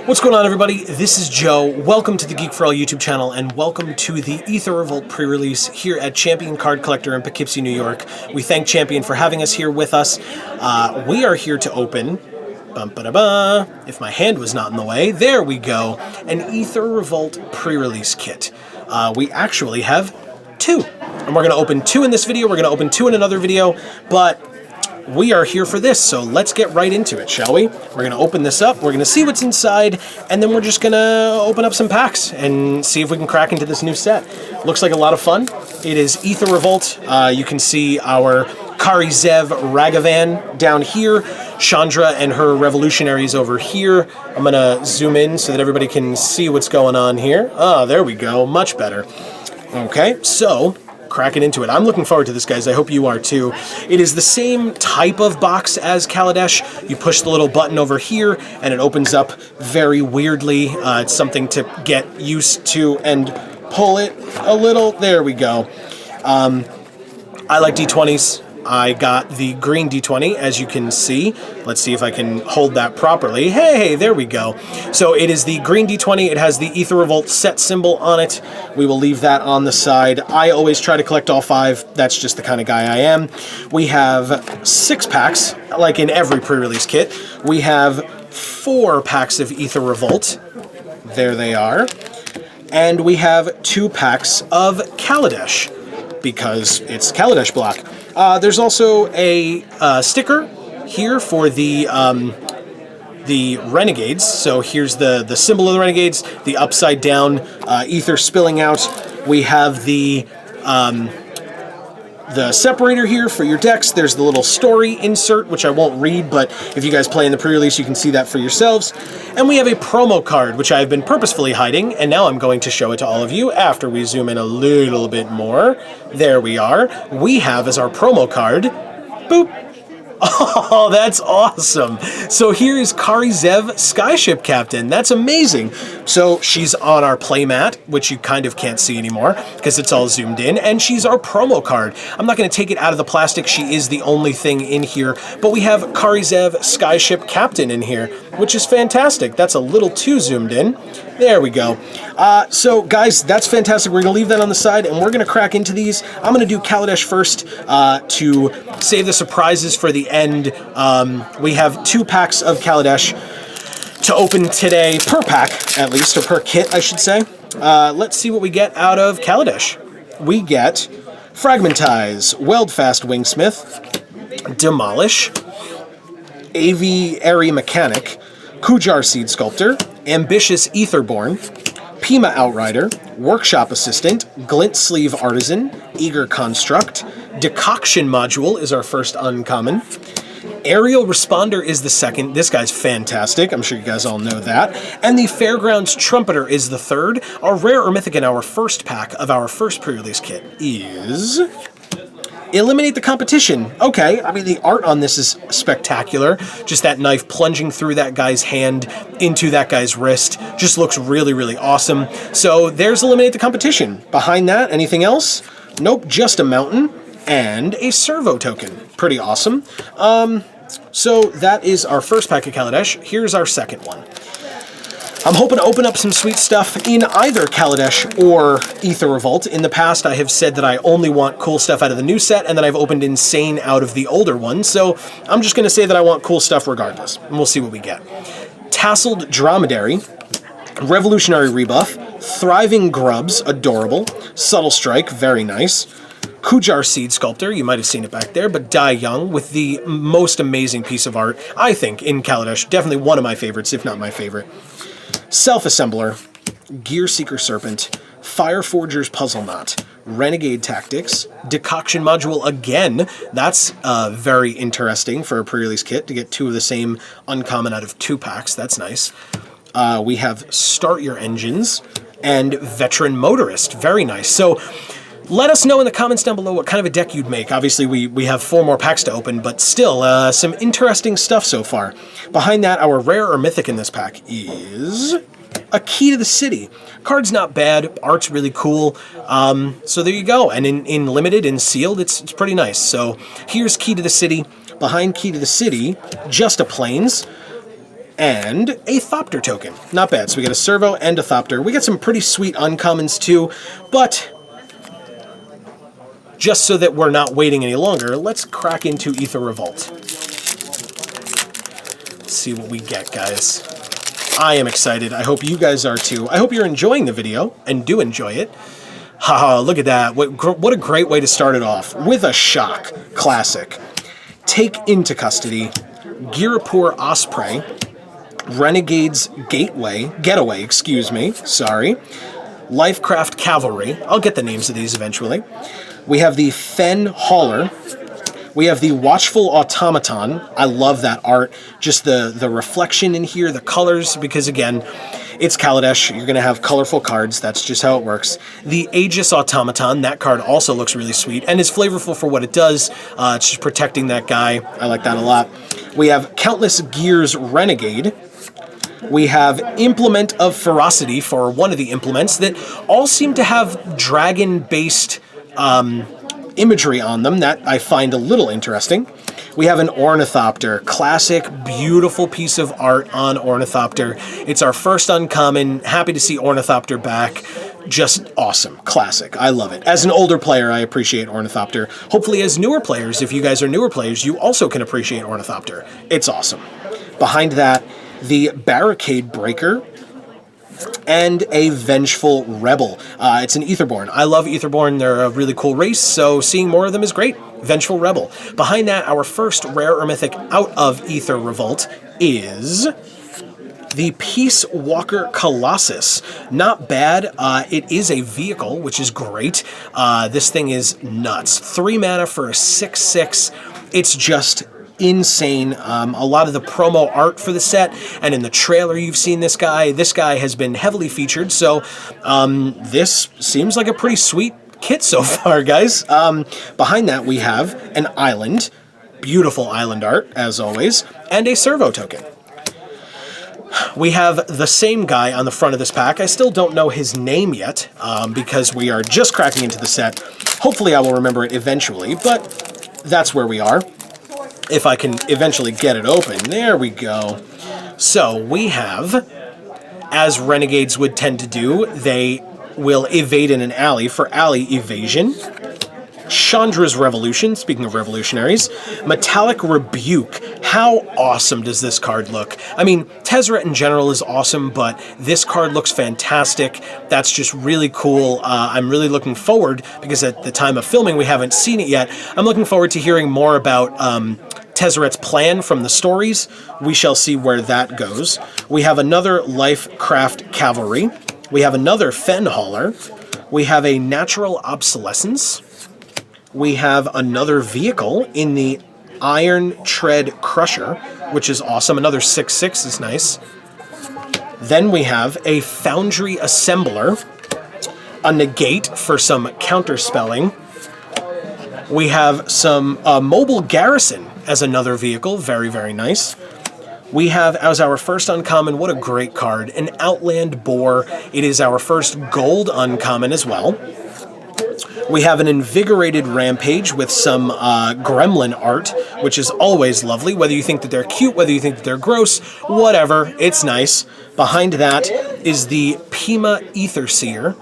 What's going on, everybody? This is Joe. Welcome to the Geek for All YouTube channel, and welcome to the Aether Revolt pre-release here at Champion Card Collector in Poughkeepsie, New York. We thank Champion for having us here with us. We are here to open, if my hand was not in the way, there we go, an Aether Revolt pre-release kit. We actually have two, and we're going to open two in this video, we're going to open two in another video, but we are here for this, so let's get right into it, shall we? We're going to open this up, we're going to see what's inside, and then we're just going to open up some packs and see if we can crack into this new set. Looks like a lot of fun. It is Aether Revolt. You can see our Kari Zev Ragavan down here, Chandra and her revolutionaries over here. I'm going to zoom in so that everybody can see what's going on here. Ah, there we go, much better. Okay, so cracking into it. I'm looking forward to this, guys. I hope you are too. It is the same type of box as Kaladesh. You push the little button over here and it opens up very weirdly. It's something to get used to and pull it a little. There we go. I like D20s. I got the green D20, as you can see. Let's see if I can hold that properly. Hey, there we go. So it is the green D20. It has the Aether Revolt set symbol on it. We will leave that on the side. I always try to collect all five. That's just the kind of guy I am. We have 6 packs, like in every pre-release kit. We have 4 packs of Aether Revolt. There they are. And we have 2 packs of Kaladesh, because it's Kaladesh block. There's also a sticker here for the Renegades. So here's the symbol of the Renegades, the upside down ether spilling out. We have the separator here for your decks. There's the little story insert, which I won't read, but if you guys play in the pre-release, you can see that for yourselves. And we have a promo card, which I've been purposefully hiding, and now I'm going to show it to all of you after we zoom in a little bit more. There we are. We have as our promo card, boop. Oh, that's awesome. So here is Kari Zev, Skyship Captain. That's amazing. So she's on our playmat, which you kind of can't see anymore because it's all zoomed in, and she's our promo card. I'm not going to take it out of the plastic. She is the only thing in here, but we have Kari Zev, Skyship Captain in here, which is fantastic. That's a little too zoomed in. There we go. So guys, that's fantastic. We're going to leave that on the side, and we're going to crack into these. I'm going to do Kaladesh first to save the surprises for the end. We have 2 packs of Kaladesh to open today, per pack at least, or per kit, I should say. Let's see what we get out of Kaladesh. We get Fragmentize, Weldfast Wingsmith, Demolish, Aviary Mechanic, Kujar Seed Sculptor, Ambitious Aetherborn, Pima Outrider, Workshop Assistant, Glint Sleeve Artisan, Eager Construct, Decoction Module is our first uncommon, Aerial Responder is the second. This guy's fantastic. I'm sure you guys all know that. And the Fairgrounds Trumpeter is the third. Our rare or mythic in our first pack of our first pre-release kit is Eliminate the Competition. Okay, I mean, the art on this is spectacular. Just that knife plunging through that guy's hand into that guy's wrist. Just looks really, really awesome. So there's Eliminate the Competition. Behind that, anything else? Nope, just a mountain and a servo token. Pretty awesome. So that is our first pack of Kaladesh. Here's our second one. I'm hoping to open up some sweet stuff in either Kaladesh or Aether Revolt. In the past, I have said that I only want cool stuff out of the new set, and then I've opened insane out of the older one. So I'm just going to say that I want cool stuff regardless, and we'll see what we get. Tasseled Dromedary, Revolutionary Rebuff, Thriving Grubs, adorable, Subtle Strike, very nice, Kujar Seed Sculptor, you might have seen it back there, but Die Young with the most amazing piece of art, I think, in Kaladesh. Definitely one of my favorites, if not my favorite. Self-Assembler, Gear Seeker Serpent, Fireforger's Puzzle Knot, Renegade Tactics, Decoction Module again. That's very interesting for a pre-release kit to get 2 of the same uncommon out of 2 packs. That's nice. We have Start Your Engines and Veteran Motorist. Very nice. So let us know in the comments down below what kind of a deck you'd make. Obviously, we have 4 more packs to open, but still, some interesting stuff so far. Behind that, our rare or mythic in this pack is a Key to the City. Card's not bad, art's really cool, so there you go. And in limited and sealed, it's pretty nice. So here's Key to the City. Behind Key to the City, just a Plains. and a Thopter token. Not bad. So we get a Servo and a Thopter. We get some pretty sweet uncommons too, but just so that we're not waiting any longer, let's crack into Aether Revolt. Let's see what we get, guys. I am excited. I hope you guys are too. I hope you're enjoying the video and do enjoy it. Haha, look at that. What a great way to start it off. With a shock. Classic. Take into custody. Girapur Osprey. Renegade's Getaway, excuse me. Sorry. Lifecraft Cavalry. I'll get the names of these eventually. We have the Fen Hauler. We have the Watchful Automaton. I love that art. Just the reflection in here, the colors, because again, it's Kaladesh. You're going to have colorful cards. That's just how it works. The Aegis Automaton. That card also looks really sweet and is flavorful for what it does. It's just protecting that guy. I like that a lot. We have Countless Gears Renegade. We have Implement of Ferocity for one of the implements that all seem to have dragon-based imagery on them that I find a little interesting. We have an Ornithopter, classic, beautiful piece of art on Ornithopter. It's our first uncommon. Happy to see Ornithopter back. Just awesome, classic. I love it. As an older player, I appreciate Ornithopter. Hopefully as newer players, if you guys are newer players, you also can appreciate Ornithopter. It's awesome. Behind that, the Barricade Breaker, and a Vengeful Rebel. It's an Aetherborn. I love Aetherborn. They're a really cool race, so seeing more of them is great. Vengeful Rebel. Behind that, our first rare or mythic out of Aether Revolt is the Peace Walker Colossus. Not bad. It is a vehicle, which is great. This thing is nuts. 3 mana for a 6/6. It's just insane. A lot of the promo art for the set, and in the trailer you've seen this guy. This guy has been heavily featured, so this seems like a pretty sweet kit so far, guys. Behind that we have an island. Beautiful island art, as always, and a Servo token. We have the same guy on the front of this pack. I still don't know his name yet, because we are just cracking into the set. Hopefully I will remember it eventually, but that's where we are. If I can eventually get it open. There we go. So we have, as Renegades would tend to do, they will evade in an alley for alley evasion. Chandra's Revolution, speaking of revolutionaries. Metallic Rebuke. How awesome does this card look? I mean, Tezzeret in general is awesome, but this card looks fantastic. That's just really cool. I'm really looking forward, because at the time of filming we haven't seen it yet, I'm looking forward to hearing more about Tezzeret's plan from the stories. We shall see where that goes. We have another Lifecraft Cavalry. We have another Fen Hauler. We have a Natural Obsolescence. We have another vehicle in the Iron Tread Crusher, which is awesome. Another 6/6 is nice. Then we have a Foundry Assembler, a Negate for some counterspelling. We have some Mobile Garrison as another vehicle. Very, very nice. We have, as our first uncommon, what a great card, an Outland Boar. It is our first gold uncommon as well. We have an Invigorated Rampage with some gremlin art, which is always lovely. Whether you think that they're cute, whether you think that they're gross, whatever, it's nice. Behind that is the Pima Aetherseer.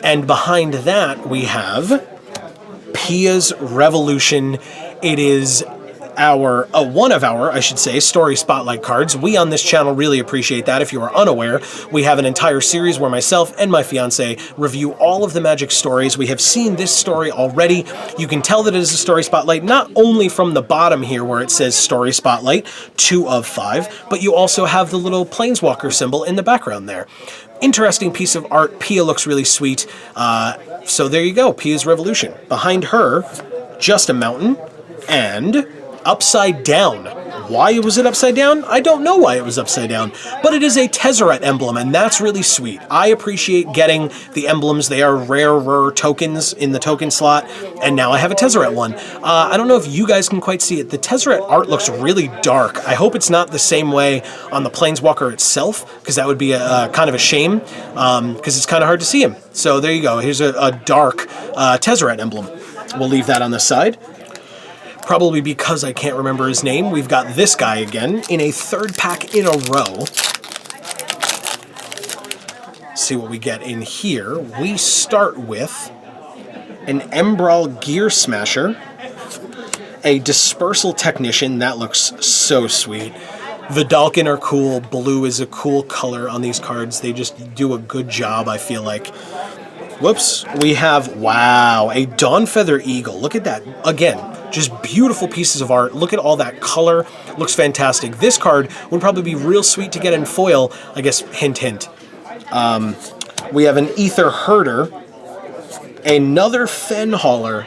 And behind that we have Pia's Revolution. It is one of our, I should say, story spotlight cards. We on this channel really appreciate that. If you are unaware, we have an entire series where myself and my fiance review all of the Magic stories. We have seen this story already. You can tell that it is a story spotlight, not only from the bottom here where it says story spotlight, 2 of 5, but you also have the little planeswalker symbol in the background there. Interesting piece of art. Pia looks really sweet. So there you go, Pia's Revolution. Behind her, just a mountain, and upside down. Why was it upside down? I don't know why it was upside down, but it is a Tezzeret emblem, and that's really sweet. I appreciate getting the emblems. They are rarer tokens in the token slot, and now I have a Tezzeret one. I don't know if you guys can quite see it. The Tezzeret art looks really dark. I hope it's not the same way on the Planeswalker itself, because that would be a kind of a shame, because it's kind of hard to see him. So there you go. Here's a dark Tezzeret emblem. We'll leave that on the side. probably because I can't remember his name. We've got this guy again in a third pack in a row. See what we get in here. We start with an Embrawl Gear Smasher, a Dispersal Technician. That looks so sweet. Vidalkin are cool. Blue is a cool color on these cards. They just do a good job, I feel like. Whoops. We have, wow, a Dawnfeather Eagle. Look at that. Again, just beautiful pieces of art. Look at all that color. Looks fantastic. This card would probably be real sweet to get in foil. I guess, hint, hint. We have an Aether Herder, another Fen Hauler.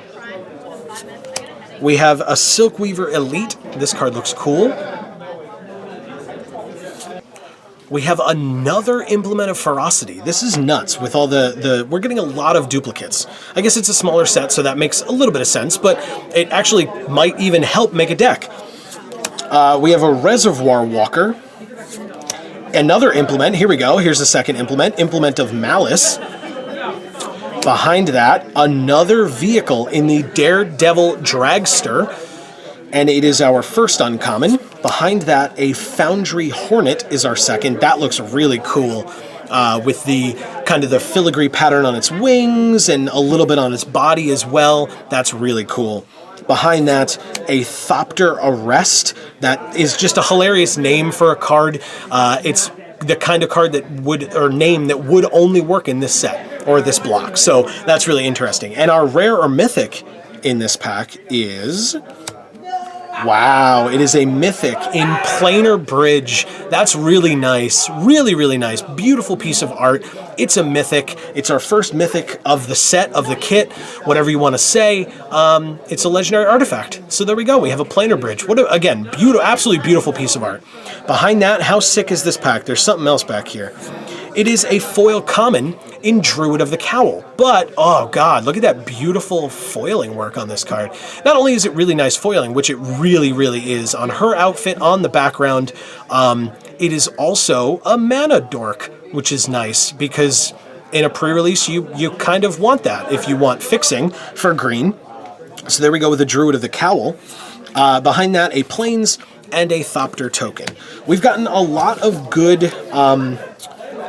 We have a Silkweaver Elite. This card looks cool. We have another Implement of Ferocity. This is nuts with all we're getting a lot of duplicates. I guess it's a smaller set, so that makes a little bit of sense, but it actually might even help make a deck. We have a Reservoir Walker. Another implement. Here we go. Here's the second implement. Implement of Malice. Behind that, another vehicle in the Daredevil Dragster. And it is our first uncommon. Behind that, a Foundry Hornet is our second. That looks really cool. With the kind of the filigree pattern on its wings and a little bit on its body as well. That's really cool. Behind that, a Thopter Arrest. That is just a hilarious name for a card. It's the kind of card that would, or name that would only work in this set, or this block. So that's really interesting. And our rare or mythic in this pack is... wow, it is a mythic in Planar Bridge. That's really nice. Really, really nice. Beautiful piece of art. It's a mythic. It's our first mythic of the set, of the kit, whatever you want to say. It's a legendary artifact. So there we go. We have a Planar Bridge. What again, beautiful, absolutely beautiful piece of art. Behind that, how sick is this pack? There's something else back here. It is a foil common in Druid of the Cowl. But, oh god, look at that beautiful foiling work on this card. Not only is it really nice foiling, which it really, really is, on her outfit, on the background, it is also a mana dork, which is nice, because in a pre-release, you kind of want that if you want fixing for green. So there we go with the Druid of the Cowl. Behind that, a Plains and a Thopter token. We've gotten a lot of good...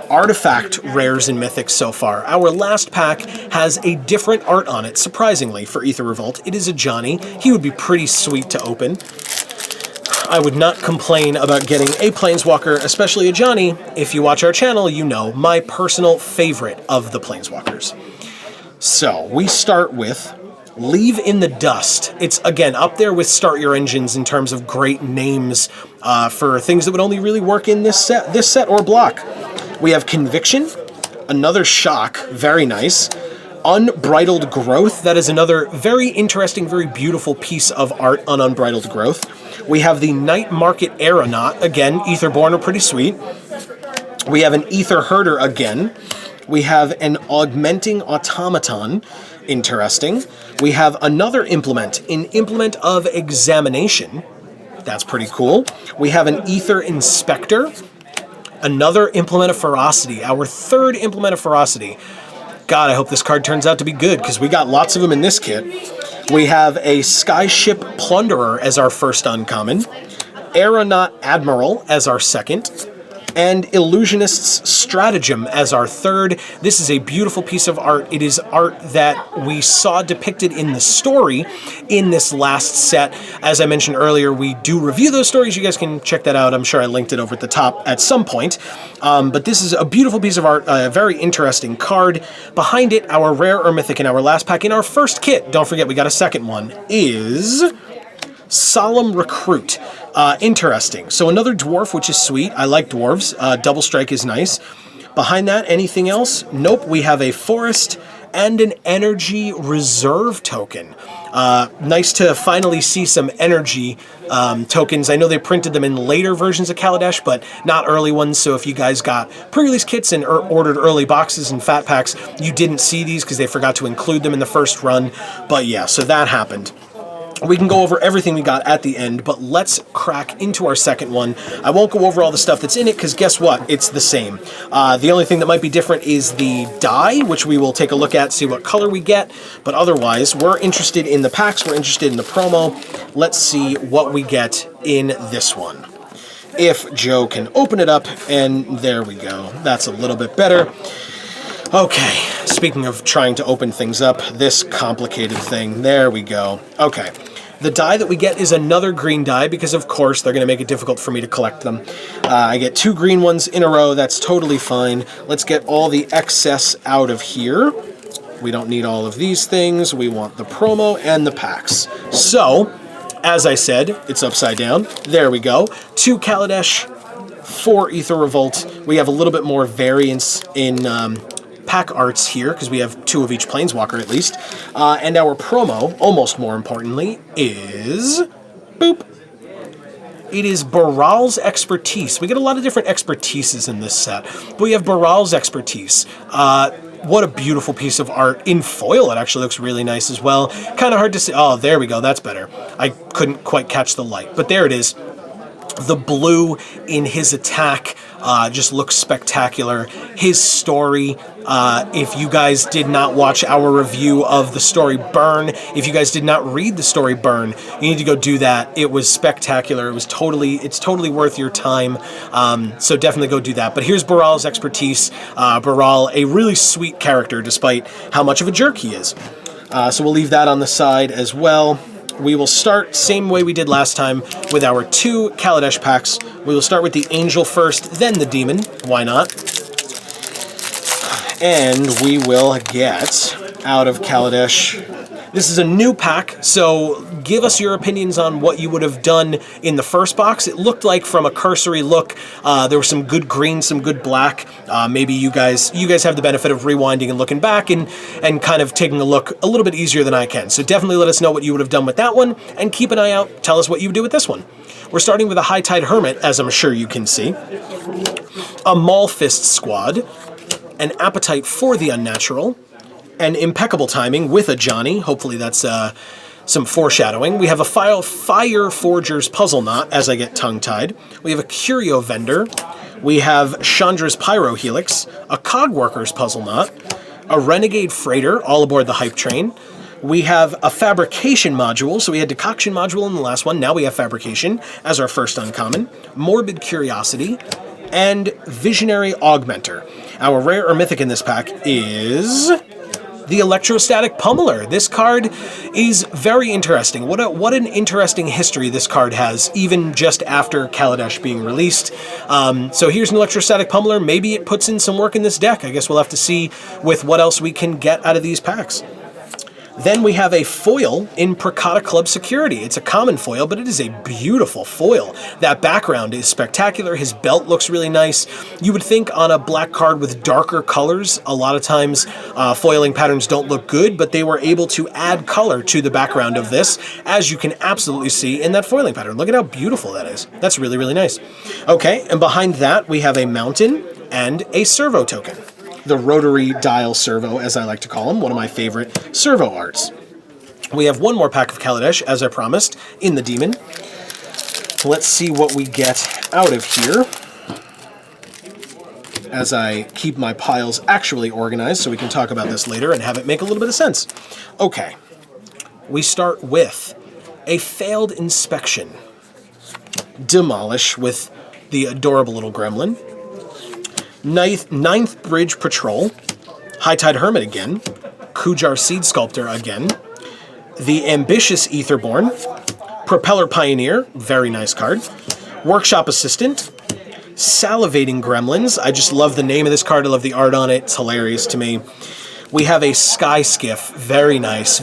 artifact rares and mythics so far. Our last pack has a different art on it, surprisingly, for Aether Revolt. It is a Johnny. He would be pretty sweet to open. I would not complain about getting a Planeswalker, especially a Johnny. If you watch our channel, you know my personal favorite of the Planeswalkers. So, we start with Leave in the Dust. It's, again, up there with Start Your Engines in terms of great names for things that would only really work in this set or block. We have Conviction, another Shock, very nice. Unbridled Growth, that is another very interesting, very beautiful piece of art on Unbridled Growth. We have the Night Market Aeronaut, again, Aetherborn are pretty sweet. We have an Aether Herder again. We have an Augmenting Automaton, interesting. We have another implement, an Implement of Examination. That's pretty cool. We have an Aether Inspector. Another Implement of Ferocity, our third Implement of Ferocity. God, I hope this card turns out to be good, because we got lots of them in this kit. We have a Skyship Plunderer as our first uncommon, Aeronaut Admiral as our second, and Illusionist's Stratagem as our third. This is a beautiful piece of art. It is art that we saw depicted in the story in this last set. As I mentioned earlier, we do review those stories. You guys can check that out. I'm sure I linked it over at the top at some point. But this is a beautiful piece of art, a very interesting card. Behind it, our rare or mythic in our last pack in our first kit, don't forget we got a second one, is Solemn Recruit. Interesting. So another dwarf, which is sweet. I like dwarves. Double Strike is nice. Behind that, anything else? Nope. We have a Forest and an Energy Reserve token. Nice to finally see some energy tokens. I know they printed them in later versions of Kaladesh, but not early ones. So if you guys got pre-release kits and ordered early boxes and fat packs, you didn't see these because they forgot to include them in the first run. But yeah, so that happened. We can go over everything we got at the end, but let's crack into our second one. I won't go over all the stuff that's in it, because guess what? It's the same. The only thing that might be different is the die, which we will take a look at, see what color we get. But otherwise, we're interested in the packs, we're interested in the promo. Let's see what we get in this one. If Joe can open it up, and there we go. That's a little bit better. Okay, speaking of trying to open things up, this complicated thing, there we go. Okay, the die that we get is another green die, because of course they're going to make it difficult for me to collect them. I get 2 green ones in a row, that's totally fine. Let's get all the excess out of here. We don't need all of these things, we want the promo and the packs. So, as I said, it's upside down, there we go. 2 Kaladesh, 4 Aether Revolt. We have a little bit more variance in pack arts here, because we have 2 of each Planeswalker at least. And our promo, almost more importantly, is... boop! It is Baral's Expertise. We get a lot of different expertises in this set. But we have Baral's Expertise. What a beautiful piece of art. In foil, it actually looks really nice as well. Kind of hard to see. Oh, there we go. That's better. I couldn't quite catch the light. But there it is. The blue in his attack just looks spectacular. His story, if you guys did not watch our review of the story Burn, if you guys did not read the story Burn, you need to go do that. It was spectacular. It's totally worth your time. So definitely go do that. But here's Baral's Expertise. Baral, a really sweet character, despite how much of a jerk he is. So we'll leave that on the side as well. We will start same way we did last time with our 2 Kaladesh packs. We will start with the Angel first, then the Demon. Why not? And we will get out of Kaladesh. This is a new pack, so give us your opinions on what you would have done in the first box. It looked like, from a cursory look, there was some good green, some good black. Maybe you guys have the benefit of rewinding and looking back and kind of taking a look a little bit easier than I can. So definitely let us know what you would have done with that one, and keep an eye out. Tell us what you would do with this one. We're starting with a High Tide Hermit, as I'm sure you can see. A Maulfist Squad. An Appetite for the Unnatural. An Impeccable Timing with a Johnny. Hopefully that's some foreshadowing. We have a Fire Forger's Puzzle Knot, as I get tongue-tied. We have a Curio Vendor. We have Chandra's Pyro Helix. A Cogworker's Puzzle Knot. A Renegade Freighter, all aboard the Hype Train. We have a Fabrication Module, so we had Decoction Module in the last one. Now we have Fabrication as our first uncommon. Morbid Curiosity. And Visionary Augmenter. Our rare or mythic in this pack is... the Electrostatic Pummeler. This card is very interesting. What an interesting history this card has, even just after Kaladesh being released. So here's an Electrostatic Pummeler. Maybe it puts in some work in this deck. I guess we'll have to see with what else we can get out of these packs. Then we have a foil in Prakata Club Security. It's a common foil, but it is a beautiful foil. That background is spectacular. His belt looks really nice. You would think on a black card with darker colors, a lot of times foiling patterns don't look good, but they were able to add color to the background of this, as you can absolutely see in that foiling pattern. Look at how beautiful that is. That's really, really nice. Okay, and behind that we have a mountain and a servo token. The rotary dial servo, as I like to call him, one of my favorite servo arts. We have one more pack of Kaladesh, as I promised, in the Demon. Let's see what we get out of here, as I keep my piles actually organized so we can talk about this later and have it make a little bit of sense. Okay, we start with a Failed Inspection. Demolish with the adorable little gremlin. Ninth Bridge Patrol, High Tide Hermit again, Kujar Seed Sculptor again, the Ambitious Aetherborn, Propeller Pioneer, very nice card, Workshop Assistant, Salivating Gremlins, I just love the name of this card, I love the art on it, it's hilarious to me. We have a Sky Skiff, very nice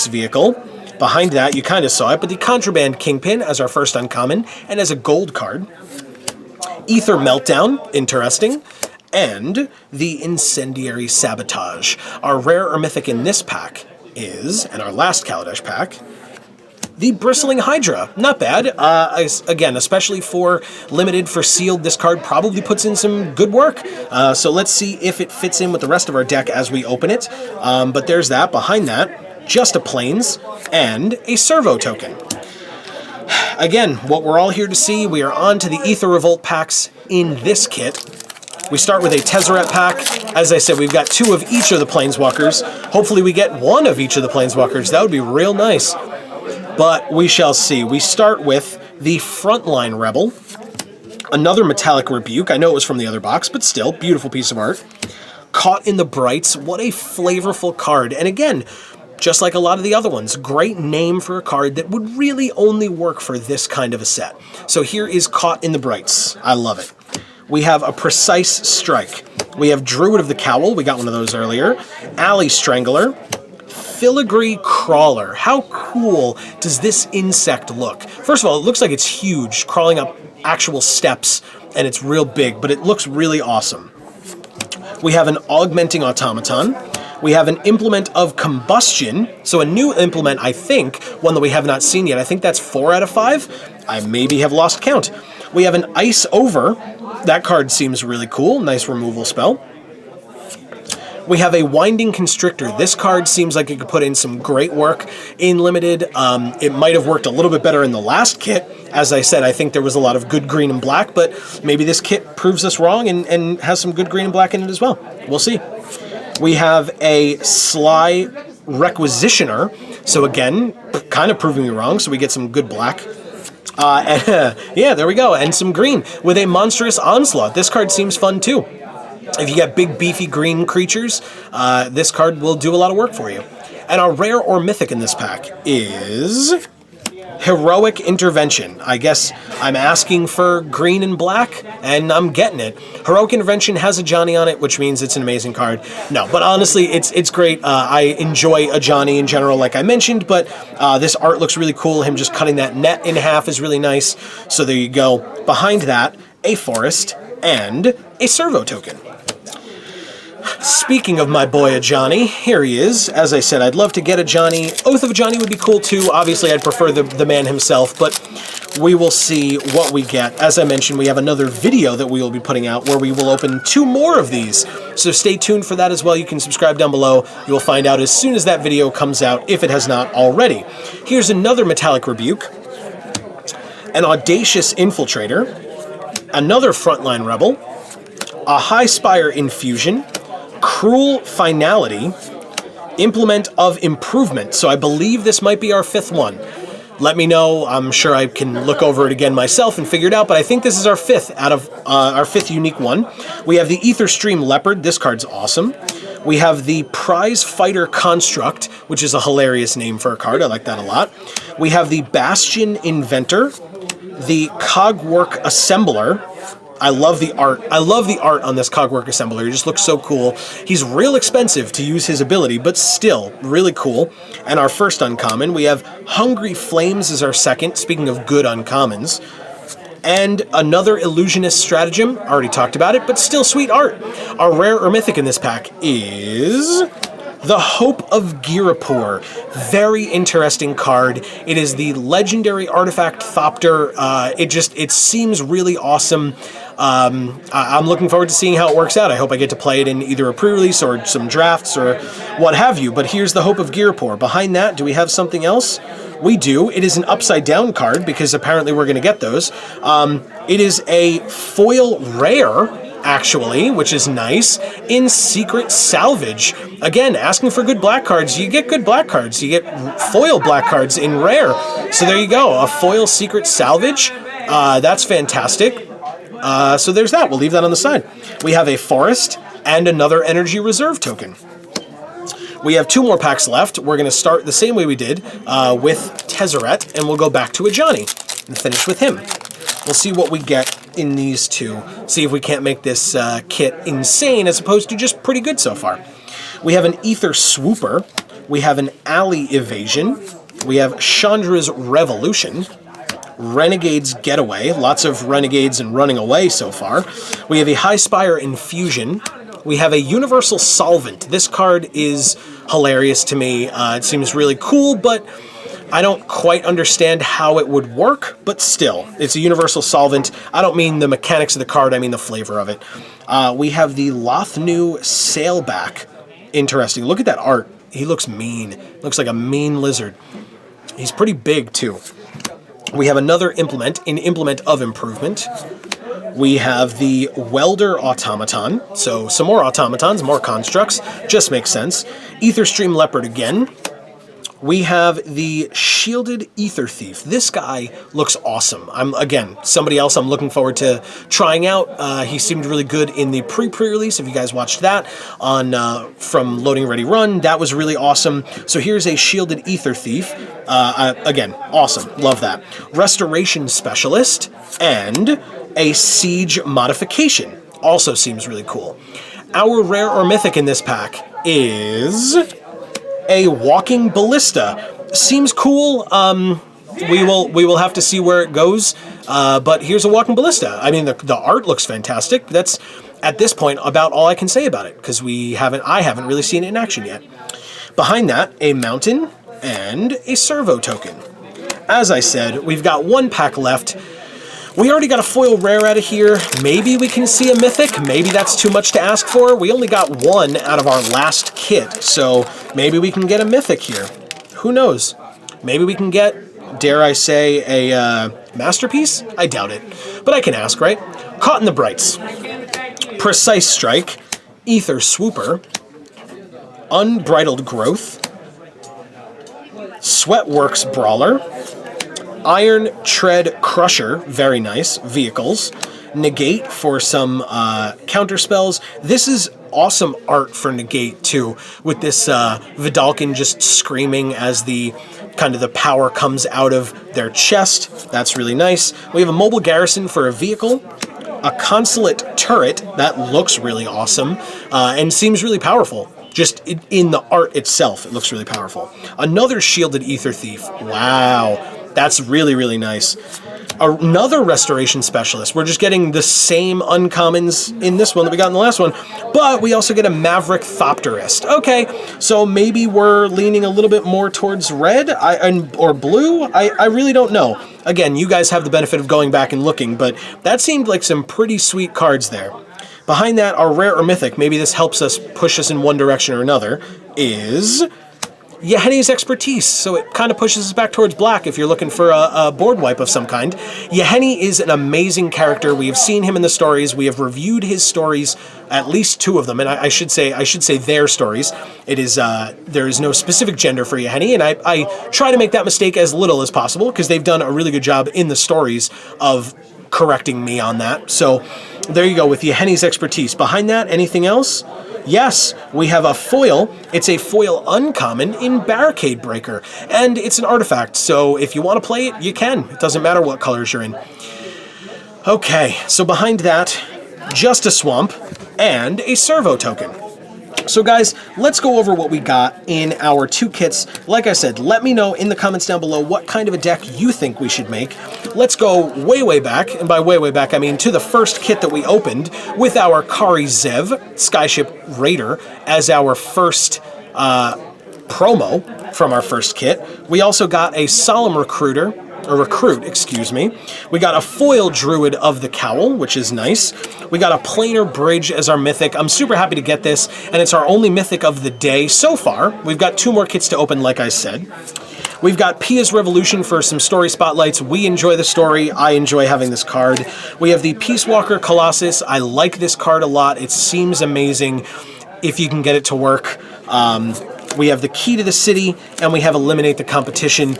vehicle. Behind that, you kind of saw it, but the Contraband Kingpin as our first uncommon, and as a gold card. Aether Meltdown, interesting, and the Incendiary Sabotage. Our rare or mythic in this pack is, and our last Kaladesh pack, the Bristling Hydra. Not bad. Again, especially for limited, for sealed, this card probably puts in some good work. So let's see if it fits in with the rest of our deck as we open it. But there's that. Behind that, just a Plains, and a Servo token. Again, what we're all here to see, we are on to the Aether Revolt packs in this kit. We start with a Tezzeret pack. As I said, we've got 2 of each of the Planeswalkers. Hopefully we get 1 of each of the Planeswalkers. That would be real nice. But we shall see. We start with the Frontline Rebel. Another Metallic Rebuke. I know it was from the other box, but still, beautiful piece of art. Caught in the Brights. What a flavorful card. And again, just like a lot of the other ones, great name for a card that would really only work for this kind of a set. So here is Caught in the Brights. I love it. We have a Precise Strike. We have Druid of the Cowl. We got one of those earlier. Alley Strangler. Filigree Crawler. How cool does this insect look? First of all, it looks like it's huge, crawling up actual steps, and it's real big, but it looks really awesome. We have an Augmenting Automaton. We have an Implement of Combustion. So a new implement, I think, one that we have not seen yet. I think that's 4 out of 5. I maybe have lost count. We have an Ice Over. That card seems really cool. Nice removal spell. We have a Winding Constrictor. This card seems like it could put in some great work in Limited. It might have worked a little bit better in the last kit. As I said, I think there was a lot of good green and black, but maybe this kit proves us wrong and has some good green and black in it as well. We'll see. We have a Sly Requisitioner. So again, kind of proving me wrong, so we get some good black. Yeah, there we go. And some green with a Monstrous Onslaught. This card seems fun too. If you got big, beefy green creatures, this card will do a lot of work for you. And our rare or mythic in this pack is Heroic Intervention. I guess I'm asking for green and black, and I'm getting it. Heroic Intervention has a Johnny on it, which means it's an amazing card. No, but honestly, it's great. I enjoy a Johnny in general, like I mentioned, but this art looks really cool. Him just cutting that net in half is really nice. So there you go. Behind that, a Forest and a Servo token. Speaking of my boy, a Johnny, here he is. As I said, I'd love to get a Johnny. Oath of a Johnny would be cool too. Obviously, I'd prefer the man himself, but we will see what we get. As I mentioned, we have another video that we will be putting out where we will open 2 more of these. So stay tuned for that as well. You can subscribe down below. You will find out as soon as that video comes out, if it has not already. Here's another Metallic Rebuke, an Audacious Infiltrator, another Frontline Rebel, a High Spire Infusion, Cruel Finality, Implement of Improvement. So I believe this might be our 5th one. Let me know. I'm sure I can look over it again myself and figure it out, but I think this is our 5th out of our 5th unique one. We have the Aether Stream Leopard. This card's awesome. We have the Prize Fighter Construct, which is a hilarious name for a card. I like that a lot. We have the Bastion Inventor, the Cogwork Assembler. I love the art. I love the art on this Cogwork Assembler. He just looks so cool. He's real expensive to use his ability, but still really cool. And our first uncommon, we have Hungry Flames as our second, speaking of good uncommons. And another Illusionist Stratagem. Already talked about it, but still sweet art. Our rare or mythic in this pack is the Hope of Girapur. Very interesting card. It is the legendary artifact Thopter. It seems really awesome. I'm looking forward to seeing how it works out. I hope I get to play it in either a pre-release or some drafts or what have you. But here's the Hope of Girapur. Behind that, do we have something else? We do. It is an upside down card because apparently we're going to get those. It is a foil rare, actually, which is nice, in Secret Salvage. Again, asking for good black cards. You get good black cards. You get foil black cards in rare. So there you go. A foil Secret Salvage. That's fantastic. So there's that. We'll leave that on the side. We have a Forest and another Energy Reserve token. We have 2 more packs left. We're going to start the same way we did with Tezzeret, and we'll go back to a Johnny and finish with him. We'll see what we get in these 2. See if we can't make this kit insane as opposed to just pretty good so far. We have an Aether Swooper. We have an Alley Evasion. We have Chandra's Revolution. Renegade's Getaway. Lots of Renegades and running away so far. We have a High Spire Infusion. We have a Universal Solvent. This card is hilarious to me. It seems really cool, but I don't quite understand how it would work, but still, it's a Universal Solvent. I don't mean the mechanics of the card, I mean the flavor of it. We have the Lothnu Sailback. Interesting. Look at that art. he looks mean. Looks like a mean lizard. He's pretty big, too. We have another implement, an implement of improvement. We have the Welder Automaton. So some more automatons, more constructs. Just makes sense. Aether Stream Leopard again. We have the Shielded Aether Thief. This guy looks awesome. Again, somebody else I'm looking forward to trying out. He seemed really good in the pre-release. If you guys watched that on from Loading Ready Run, that was really awesome. So here's a Shielded Aether Thief. Again, awesome. Love that. Restoration Specialist and a Siege Modification. Also seems really cool. Our rare or mythic in this pack is a Walking Ballista. Seems cool. We will have to see where it goes. But here's a Walking Ballista. I mean, the art looks fantastic. That's at this point about all I can say about it because I haven't really seen it in action yet. Behind that, a Mountain and a Servo token. As I said, we've got one pack left. We already got a foil rare out of here. Maybe we can see a mythic. Maybe that's too much to ask for. We only got one out of our last kit, so maybe we can get a mythic here. Who knows? Maybe we can get, dare I say, a masterpiece? I doubt it, but I can ask, right? Caught in the Brights. Precise Strike. Aether Swooper. Unbridled Growth. Sweatworks Brawler. Iron Tread Crusher, very nice. Vehicles. Negate for some counter spells. This is awesome art for Negate too, with this Vidalkin just screaming as the power comes out of their chest. That's really nice. We have a Mobile Garrison for a vehicle. A Consulate Turret, that looks really awesome, and seems really powerful. Just in the art itself, it looks really powerful. Another Shielded Aether Thief. Wow. That's really, really nice. Another Restoration Specialist. We're just getting the same uncommons in this one that we got in the last one, but we also get a Maverick Thopterist. Okay, so maybe we're leaning a little bit more towards red or blue? I really don't know. Again, you guys have the benefit of going back and looking, but that seemed like some pretty sweet cards there. Behind that, our rare or mythic, maybe this helps us push us in one direction or another, is Yeheni's Expertise, so it kind of pushes us back towards black if you're looking for a board wipe of some kind. Yeheni is an amazing character. We have seen him in the stories. We have reviewed his stories, at least two of them, and I should say their stories. It is there is no specific gender for Yeheni, and I try to make that mistake as little as possible because they've done a really good job in the stories of correcting me on that. So there you go with Yeheni's Expertise. Behind that, anything else? Yes, we have a foil. It's a foil uncommon in Barricade Breaker, and it's an artifact, so if you want to play it, you can. It doesn't matter what colors you're in. Okay, so behind that, just a Swamp and a Servo token. So guys, let's go over what we got in our two kits. Like I said, let me know in the comments down below what kind of a deck you think we should make. Let's go way, way back, and by way back, I mean to the first kit that we opened with our Kari Zev, Skyship Raider, as our first promo from our first kit. We also got a Solemn Recruit, excuse me. We got a foil Druid of the Cowl, which is nice. We got a Planar Bridge as our mythic. I'm super happy to get this, and it's our only mythic of the day so far. We've got two more kits to open, like I said. We've got Pia's Revolution for some story spotlights. We enjoy the story. I enjoy having this card. We have the Peace Walker Colossus. I like this card a lot. It seems amazing if you can get it to work. We have the Key to the City, and we have Eliminate the Competition.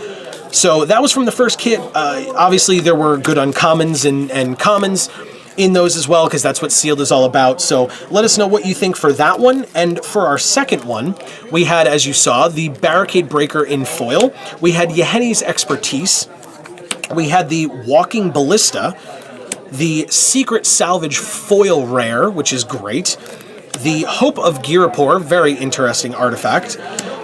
So that was from the first kit. Obviously, there were good uncommons and commons in those as well, because that's what Sealed is all about. So let us know what you think for that one. And for our second one, we had, as you saw, the Barricade Breaker in foil. We had Yeheni's Expertise. We had the Walking Ballista. The Secret Salvage foil rare, which is great. The Hope of Girapur, very interesting artifact.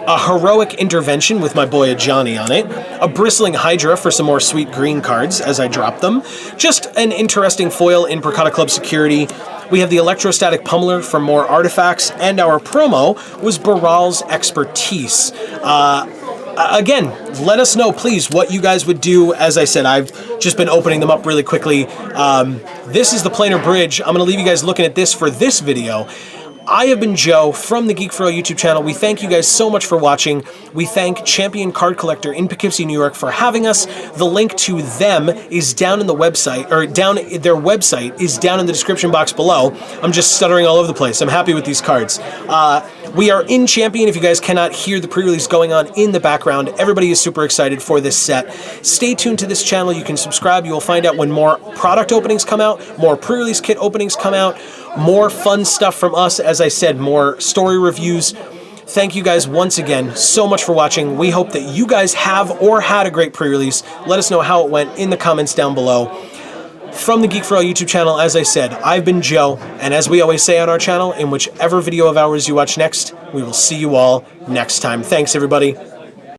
A Heroic Intervention with my boy Johnny on it. A Bristling Hydra for some more sweet green cards as I drop them. Just an interesting foil in Percata Club Security. We have the Electrostatic Pummeler for more artifacts, and our promo was Baral's Expertise. Again, let us know, please, what you guys would do. As I said, I've just been opening them up really quickly. This is the Planar Bridge. I'm going to leave you guys looking at this for this video. I have been Joe from the Geek for All YouTube channel. We thank you guys so much for watching. We thank Champion Card Collector in Poughkeepsie, New York for having us. The link to them is down in the website, or their website is down in the description box below. I'm just stuttering all over the place. I'm happy with these cards. We are in Champion. If you guys cannot hear the pre-release going on in the background, everybody is super excited for this set. Stay tuned to this channel. You can subscribe. You will find out when more product openings come out, more pre-release kit openings come out, more fun stuff from us. As I said, more story reviews. Thank you guys once again so much for watching. We hope that you guys have or had a great pre-release. Let us know how it went in the comments down below. From the Geek for All YouTube channel, as I said, I've been Joe, and as we always say on our channel, in whichever video of ours you watch next, we will see you all next time. Thanks, everybody.